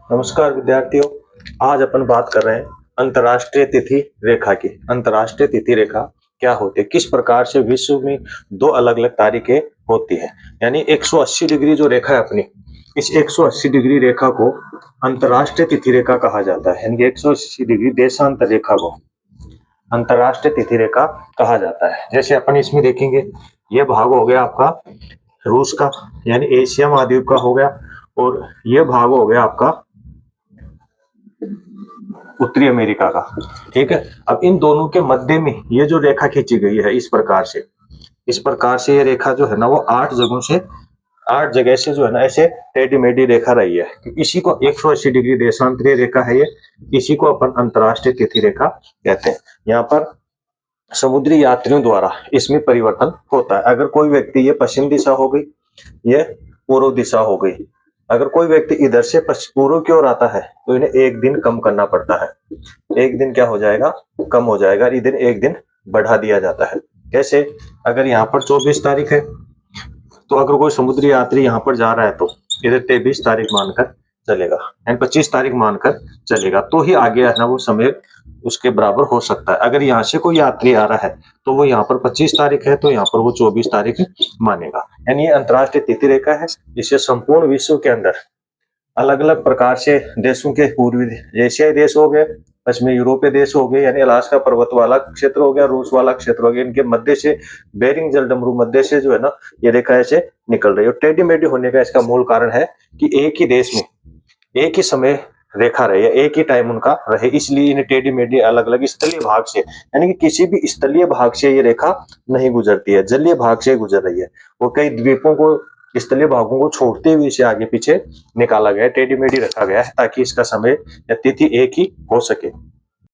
नमस्कार विद्यार्थियों। आज अपन बात कर रहे हैं अंतर्राष्ट्रीय तिथि रेखा की। अंतर्राष्ट्रीय तिथि रेखा क्या होती है, किस प्रकार से विश्व में दो अलग अलग तारीखें होती है। यानी 180 डिग्री जो रेखा है अपनी, इस 180 डिग्री रेखा को अंतर्राष्ट्रीय तिथि रेखा कहा जाता है। यानी 180 डिग्री देशांतर रेखा को अंतर्राष्ट्रीय तिथि रेखा कहा जाता है। जैसे अपन इसमें देखेंगे, यह भाग हो गया आपका रूस का, यानी एशिया महाद्वीप का हो गया, और यह भाग हो गया आपका उत्तरी अमेरिका का। ठीक है, अब इन दोनों के मध्य में ये जो रेखा खींची गई है, इस प्रकार से ये रेखा जो है ना, वो 8 जगह से जो है ना, ऐसे टेढ़ी मेढ़ी रेखा रही है। इसी को 180 डिग्री देशांतरीय रेखा है ये। इसी को अपन अंतर्राष्ट्रीय तिथि रेखा कहते हैं। यहाँ पर समुद्री यात्रियों द्वारा इसमें परिवर्तन होता है। अगर कोई व्यक्ति, ये पश्चिम दिशा हो गई, ये पूर्व दिशा हो गई, अगर कोई व्यक्ति इधर से पूर्व की ओर आता है तो इन्हें एक दिन कम करना पड़ता है। एक दिन क्या हो जाएगा, कम हो जाएगा, इधर एक दिन बढ़ा दिया जाता है। कैसे, अगर यहाँ पर 24 तारीख है, तो अगर कोई समुद्री यात्री यहाँ पर जा रहा है तो इधर 23 तारीख मानकर चलेगा, यानी 25 तारीख मानकर चलेगा, तो ही आगे है ना वो समय उसके बराबर हो सकता है। अगर यहाँ से कोई यात्री आ रहा है तो वो यहाँ पर 25 तारीख है, तो यहाँ पर वो 24 तारीख मानेगा। यानी ये अंतर्राष्ट्रीय तिथि रेखा है। इससे संपूर्ण विश्व के अंदर अलग अलग प्रकार से देशों के पूर्वी एशियाई देश हो गए, पश्चिमी यूरोपीय देश हो गए, यानी अलास्का पर्वत वाला क्षेत्र हो गया, रूस वाला क्षेत्र हो गया, इनके मध्य से बेरिंग जलडमरू मध्य से जो है ना, ये रेखा ऐसे निकल रही है। और टेढ़ी मेढ़ी होने का इसका मूल कारण है कि एक ही देश में एक ही समय रेखा रहे, एक ही टाइम उनका रहे, इसलिए इन्हें टेढ़ी मेढ़ी अलग अलग स्थलीय भाग से, यानी कि किसी भी स्थलीय भाग से ये रेखा नहीं गुजरती है, जलीय भाग से गुजर रही है। वो कई द्वीपों को, स्थलीय भागों को छोड़ते हुए इसे आगे पीछे निकाला गया, टेढ़ी मेढ़ी रखा गया है, ताकि इसका समय या तिथि एक ही हो सके।